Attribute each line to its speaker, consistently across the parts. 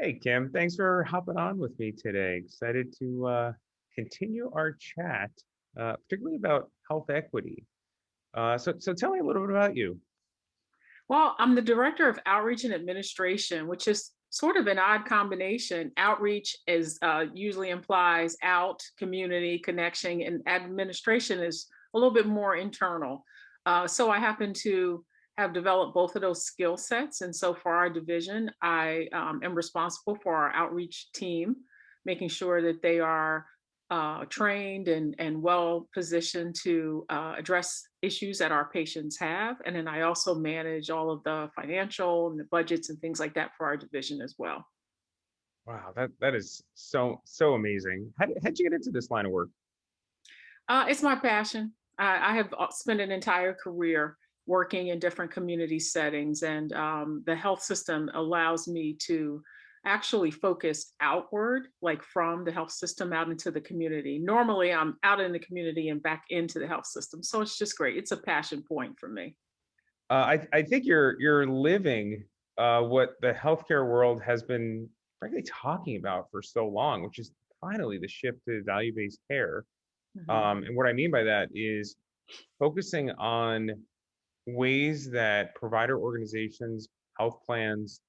Speaker 1: Hey, Kim, thanks for hopping on with me today. Excited to continue our chat, particularly about health equity. So tell me a little bit about you.
Speaker 2: Well, I'm the director of outreach and administration, which is sort of an odd combination. Outreach is usually implies out, community connection, and administration is a little bit more internal. So I happen to have developed both of those skill sets, and so for our division, I am responsible for our outreach team, making sure that they are trained and well positioned to address issues that our patients have. And then I also manage all of the financial and the budgets and things like that for our division as well.
Speaker 1: Wow, that is so amazing. How'd you get into this line of work?
Speaker 2: It's my passion. I have spent an entire career working in different community settings, and the health system allows me to actually focus outward, like from the health system out into the community. Normally, I'm out in the community and back into the health system. So it's just great. It's a passion point for me.
Speaker 1: I think you're living what the healthcare world has been frankly talking about for so long, which is finally the shift to value-based care.
Speaker 2: Mhm.
Speaker 1: And what I mean by that is focusing on ways that provider organizations, health plans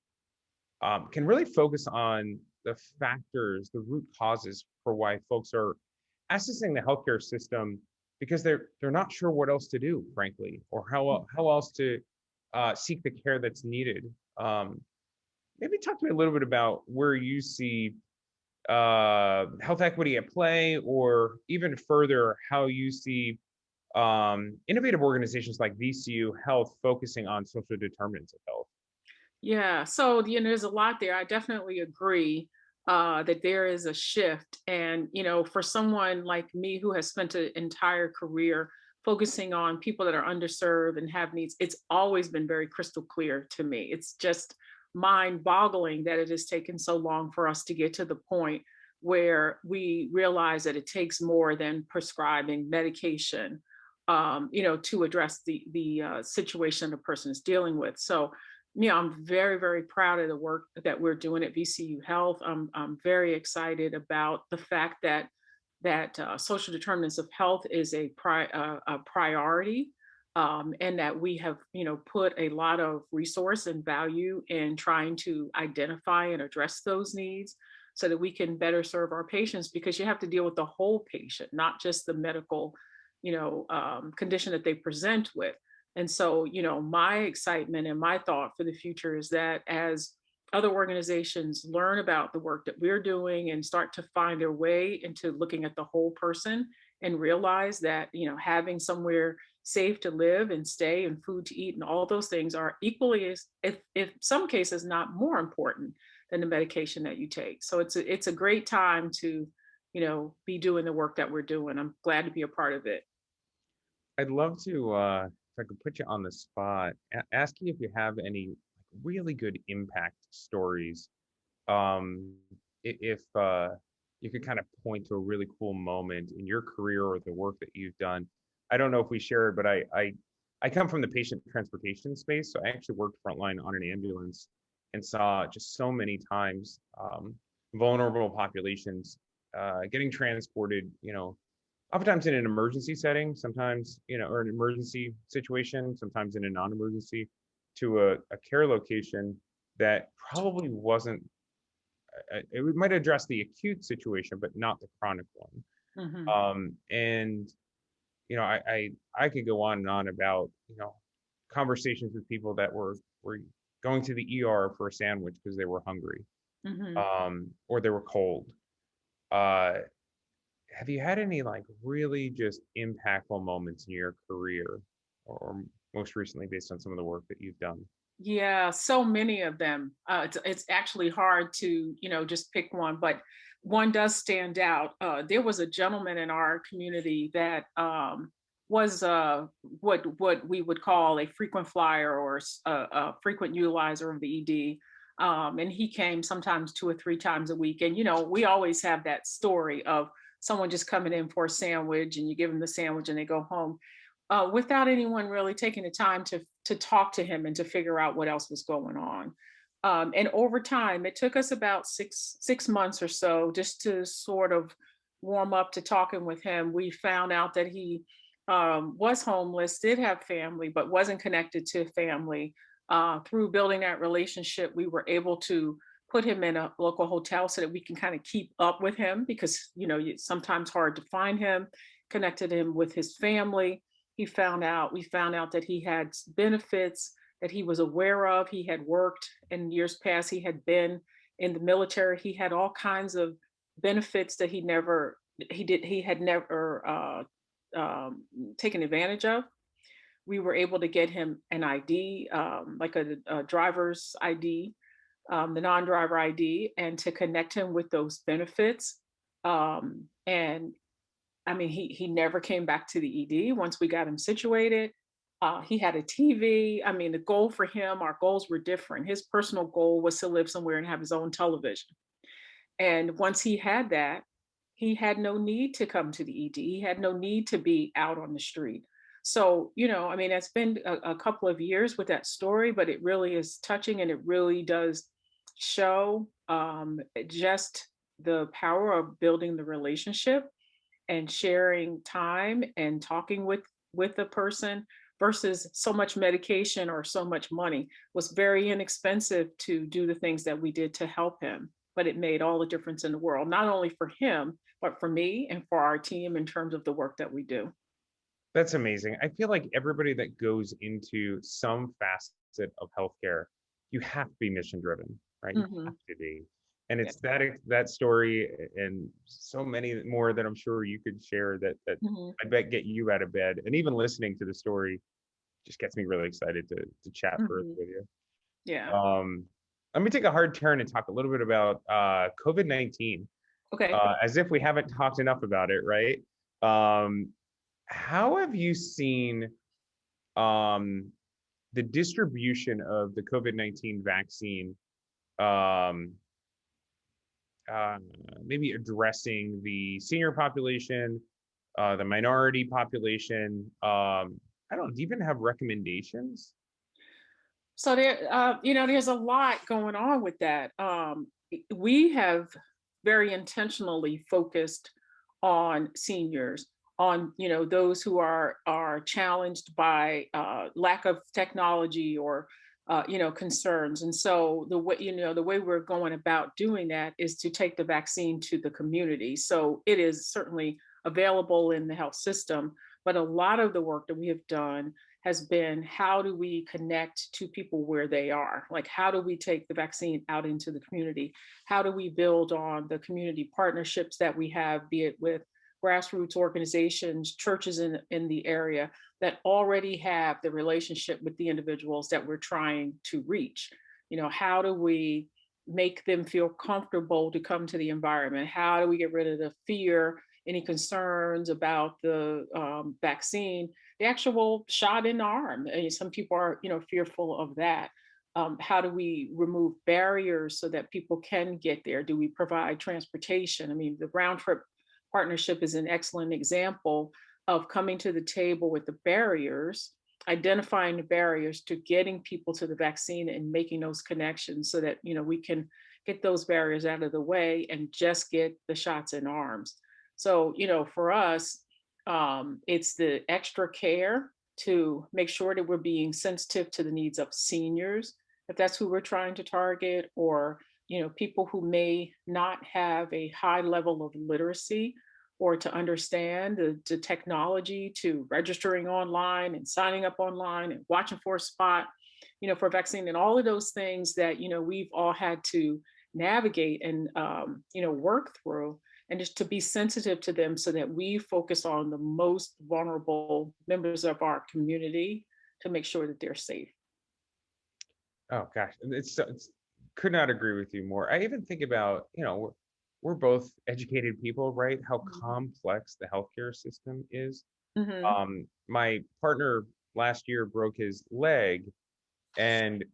Speaker 1: can really focus on the factors, the root causes for why folks are accessing the healthcare system because they're not sure what else to do, frankly, or how else to seek the care that's needed. Um, Maybe talk to me a little bit about where you see health equity at play, or even further, how you see innovative organizations like VCU Health focusing on social determinants of health.
Speaker 2: Yeah, so there's a lot there. I definitely agree that there is a shift, and for someone like me who has spent an entire career focusing on people that are underserved and have needs, it's always been very crystal clear to me. It's just mind-boggling that it has taken so long for us to get to the point where we realize that it takes more than prescribing medication, to address the situation a person is dealing with. So I'm very, very proud of the work that we're doing at VCU Health. I'm very excited about the fact that social determinants of health is a priority, and that we have, put a lot of resource and value in trying to identify and address those needs so that we can better serve our patients, because you have to deal with the whole patient, not just the medical, condition that they present with. And so, my excitement and my thought for the future is that as other organizations learn about the work that we're doing and start to find their way into looking at the whole person and realize that, having somewhere safe to live and stay and food to eat and all those things are equally as, if some cases not more important than the medication that you take. So it's a great time to, be doing the work that we're doing. I'm glad to be a part of it.
Speaker 1: I'd love to, if I could put you on the spot, ask you if you have any really good impact stories. Um, if you could kind of point to a really cool moment in your career or the work that you've done. I don't know if we share it, but I come from the patient transportation space, so I actually worked frontline on an ambulance and saw just so many times vulnerable populations getting transported, oftentimes in an emergency setting, sometimes, or an emergency situation, sometimes in a non-emergency, to a care location that probably wasn't, it might address the acute situation, but not the chronic one.
Speaker 2: Mhm.
Speaker 1: And, I could go on and on about, conversations with people that were going to the ER for a sandwich because they were hungry,
Speaker 2: Mhm.
Speaker 1: or they were cold. Uh, have you had any like really just impactful moments in your career, or most recently based on some of the work that you've done?
Speaker 2: Yeah, so many of them. It's actually hard to, just pick one, but one does stand out. There was a gentleman in our community that was what we would call a frequent flyer or a frequent utilizer of the ED. And he came sometimes 2 or 3 times a week. And, we always have that story of someone just coming in for a sandwich and you give them the sandwich and they go home, without anyone really taking the time to talk to him and to figure out what else was going on. And over time, it took us about six months or so just to sort of warm up to talking with him. We found out that he was homeless, did have family, but wasn't connected to family. Through building that relationship, we were able to put him in a local hotel so that we can kind of keep up with him because, it's sometimes hard to find him, connected him with his family. We found out that he had benefits that he was aware of. He had worked in years past. He had been in the military. He had all kinds of benefits that he had never taken advantage of. We were able to get him an ID, like a driver's ID, the non-driver ID, and to connect him with those benefits. And I mean, he never came back to the ED once we got him situated. He had a TV. I mean, the goal for him, our goals were different. His personal goal was to live somewhere and have his own television. And once he had that, he had no need to come to the ED. He had no need to be out on the street. So, I mean, it's been a couple of years with that story, but it really is touching and it really does show just the power of building the relationship and sharing time and talking with a person versus so much medication or so much money was very inexpensive to do the things that we did to help him, but it made all the difference in the world, not only for him but for me and for our team in terms of the work that we do.
Speaker 1: That's amazing. I feel like everybody that goes into some facet of healthcare, you have to be mission driven, right? You have
Speaker 2: Hmm.
Speaker 1: to be. And
Speaker 2: Yeah.
Speaker 1: it's that story and so many more that I'm sure you could share that
Speaker 2: Hmm.
Speaker 1: I bet get you out of bed. And even listening to the story just gets me really excited to chat further
Speaker 2: Hmm.
Speaker 1: with you.
Speaker 2: Yeah.
Speaker 1: Um, Let me take a hard turn and talk a little bit about COVID-19,
Speaker 2: Okay.
Speaker 1: as if we haven't talked enough about it, right? Um, how have you seen um, the distribution of the COVID-19 vaccine, um, uh, maybe addressing the senior population, the minority population? I don't even have recommendations.
Speaker 2: So there's a lot going on with that. We have very intentionally focused on seniors, on those who are challenged by lack of technology or concerns. And so the way we're going about doing that is to take the vaccine to the community. So it is certainly available in the health system, but a lot of the work that we have done has been how do we connect to people where they are? Like, how do we take the vaccine out into the community? How do we build on the community partnerships that we have, be it with grassroots organizations, churches in the area that already have the relationship with the individuals that we're trying to reach? How do we make them feel comfortable to come to the environment? How do we get rid of the fear, any concerns about the vaccine, the actual shot in the arm? Some people are, fearful of that. How do we remove barriers so that people can get there? Do we provide transportation? I mean, the Roundtrip partnership is an excellent example of coming to the table with the barriers, identifying the barriers to getting people to the vaccine and making those connections so that we can get those barriers out of the way and just get the shots in arms. So for us, it's the extra care to make sure that we're being sensitive to the needs of seniors, if that's who we're trying to target, or people who may not have a high level of literacy or to understand the technology to registering online and signing up online and watching for a spot, for a vaccine, and all of those things that we've all had to navigate and work through, and just to be sensitive to them so that we focus on the most vulnerable members of our community to make sure that they're safe.
Speaker 1: Oh gosh, and it's could not agree with you more. I even think about, we're both educated people, right? How complex the healthcare system is.
Speaker 2: Mm-hmm.
Speaker 1: My partner last year broke his leg, and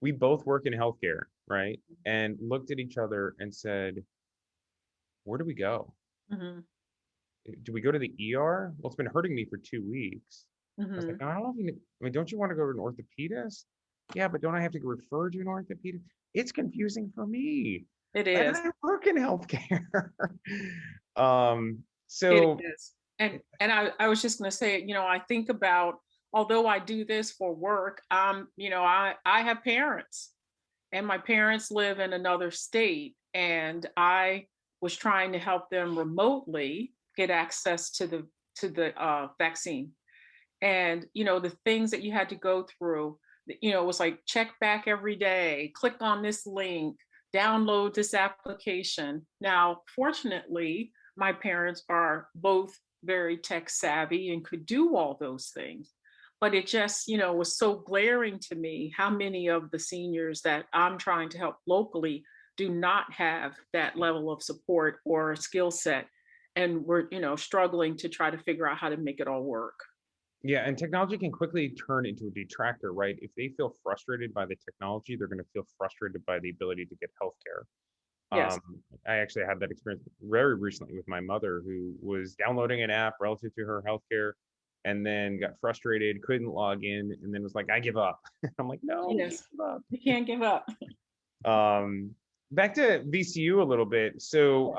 Speaker 1: we both work in healthcare, right? And looked at each other and said, "Where do we go?
Speaker 2: Hmm.
Speaker 1: Do we go to the ER? Well, it's been hurting me for 2 weeks." I was like,
Speaker 2: Hmm.
Speaker 1: "No, I don't know if you, I mean, don't you want to go to an orthopedist?" Yeah, but don't I have to get referred to an orthopedist? it's confusing for me.
Speaker 2: It
Speaker 1: And
Speaker 2: is.
Speaker 1: I work in healthcare.
Speaker 2: It
Speaker 1: So
Speaker 2: is. And I was just going to say, I think about, although I do this for work, I have parents, and my parents live in another state, and I was trying to help them remotely get access to the vaccine. And the things that you had to go through, it was like check back every day, click on this link, download this application. Now fortunately, my parents are both very tech savvy and could do all those things, but it just was so glaring to me how many of the seniors that I'm trying to help locally do not have that level of support or skill set, and we're struggling to try to figure out how to make it all work.
Speaker 1: yeah, and technology can quickly turn into a detractor, right? If they feel frustrated by the technology, they're going to feel frustrated by the ability to get healthcare.
Speaker 2: Yes.
Speaker 1: Um, I actually had that experience very recently with my mother, who was downloading an app relative to her healthcare, and then got frustrated, couldn't log in, and then was like, "I give up." I'm like, "No, don't
Speaker 2: Yes,
Speaker 1: give up."
Speaker 2: you can't give up.
Speaker 1: Back to VCU a little bit. So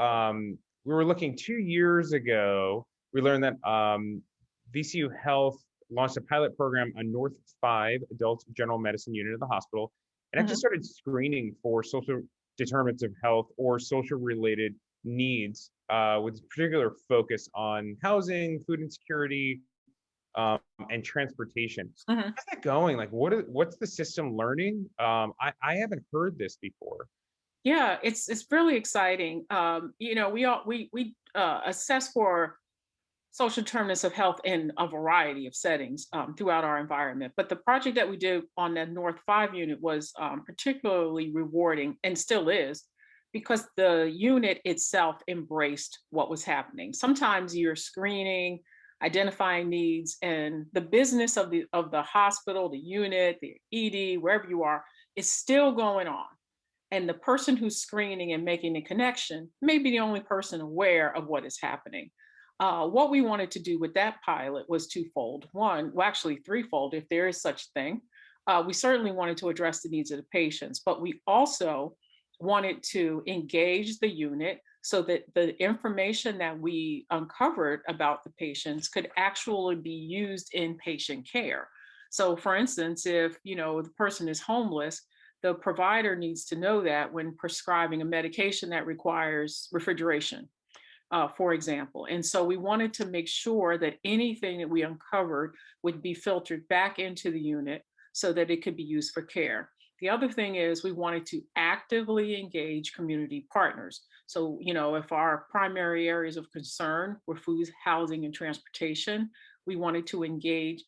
Speaker 1: we were looking 2 years ago. We learned that VCU Health launched a pilot program on North 5 Adult General Medicine Unit of the hospital, and actually
Speaker 2: Mhm,
Speaker 1: started screening for social determinants of health or social related needs, with particular focus on housing, food insecurity, um, and transportation.
Speaker 2: mhm.
Speaker 1: How's that going? Like, what's the system learning? I haven't heard this before.
Speaker 2: Yeah, it's really exciting. We assess for social determinants of health in a variety of settings throughout our environment. But the project that we did on the North 5 unit was particularly rewarding, and still is, because the unit itself embraced what was happening. Sometimes you're screening, identifying needs, and the business of the hospital, the unit, the ED, wherever you are, is still going on. And the person who's screening and making the connection may be the only person aware of what is happening. What we wanted to do with that pilot was twofold. One, well, actually threefold, if there is such thing. We certainly wanted to address the needs of the patients, but we also wanted to engage the unit so that the information that we uncovered about the patients could actually be used in patient care. So, for instance, if the person is homeless, the provider needs to know that when prescribing a medication that requires refrigeration, for example. And so we wanted to make sure that anything that we uncovered would be filtered back into the unit so that it could be used for care. The other thing is we wanted to actively engage community partners. So, if our primary areas of concern were food, housing, and transportation, we wanted to engage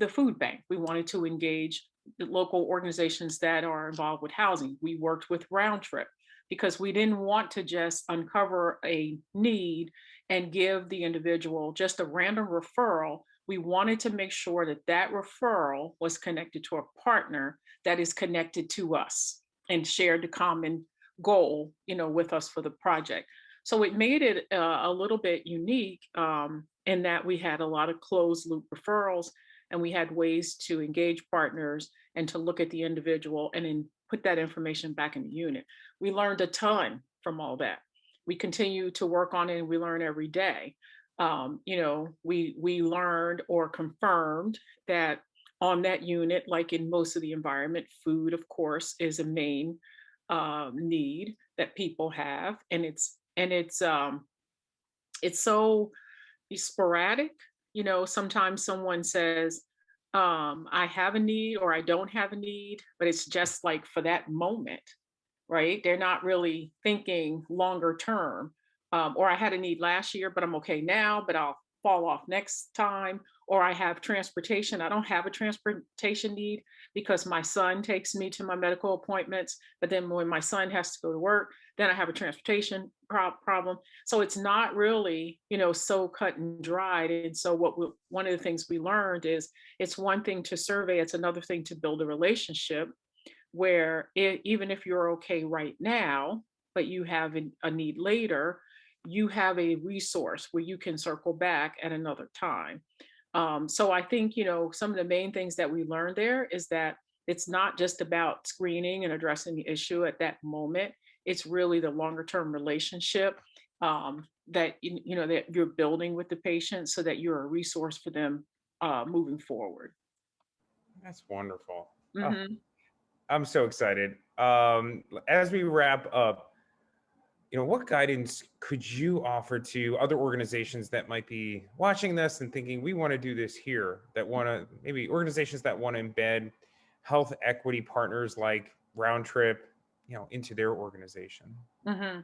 Speaker 2: the food bank. We wanted to engage the local organizations that are involved with housing. We worked with Roundtrip because we didn't want to just uncover a need and give the individual just a random referral. We wanted to make sure that that referral was connected to a partner that is connected to us and shared the common goal, with us for the project. So it made it a little bit unique, in that we had a lot of closed loop referrals, and we had ways to engage partners and to look at the individual and then put that information back in the unit. We learned a ton from all that. We continue to work on it, and we learn every day. We learned or confirmed that on that unit, like in most of the environment, food, of course, is a main need that people have, and it's so sporadic. Sometimes someone says, I have a need or I don't have a need, but it's just like for that moment, right? They're not really thinking longer term. Or I had a need last year, but I'm okay now, but I'll fall off next time. Or I have transportation. I don't have a transportation need because my son takes me to my medical appointments. But then when my son has to go to work, then I have a transportation problem. So it's not really, so cut and dried. And so one of the things we learned is it's one thing to survey, it's another thing to build a relationship where even if you're okay right now, but you have a need later, you have a resource where you can circle back at another time. So I think, some of the main things that we learned there is that It's not just about screening and addressing the issue at that moment. It's really the longer term relationship that that you're building with the patient, so that you're a resource for them moving forward.
Speaker 1: That's wonderful. Oh,
Speaker 2: Hmm.
Speaker 1: I'm so excited. As we wrap up, what guidance could you offer to other organizations that might be watching this and thinking we want to do this here, that want to, maybe organizations that want to embed health equity partners like Roundtrip, into their organization?
Speaker 2: Hmm.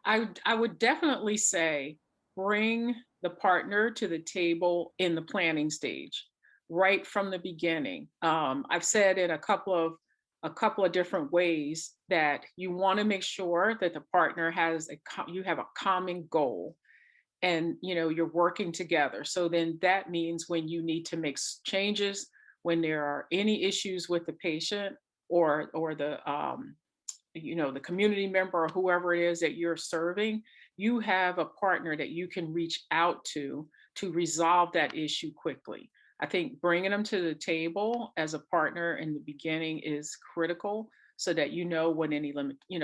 Speaker 2: I would definitely say bring the partner to the table in the planning stage, right from the beginning. I've said in a couple of different ways that you want to make sure that the partner you have a common goal, and you're working together. So then that means when you need to make changes, when there are any issues with the patient or the community member or whoever it is that you're serving, you have a partner that you can reach out to resolve that issue quickly. I think bringing them to the table as a partner in the beginning is critical, so that what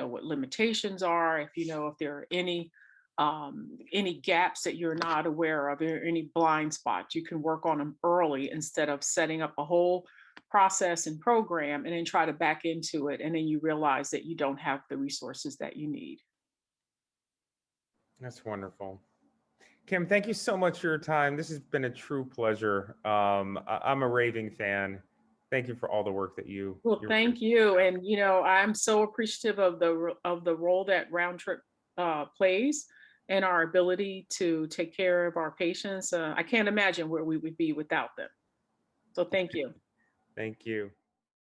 Speaker 2: what limitations are, if there are any gaps that you're not aware of, or any blind spots, you can work on them early instead of setting up a whole process and program and then try to back into it, and then you realize that you don't have the resources that you need.
Speaker 1: That's wonderful. Kim, thank you so much for your time. This has been a true pleasure. I'm a raving fan. Thank you for all the work that
Speaker 2: Well,
Speaker 1: you're doing.
Speaker 2: thank you, and I'm so appreciative of the role that Roundtrip plays in our ability to take care of our patients. I can't imagine where we would be without them. So thank you.
Speaker 1: Thank you.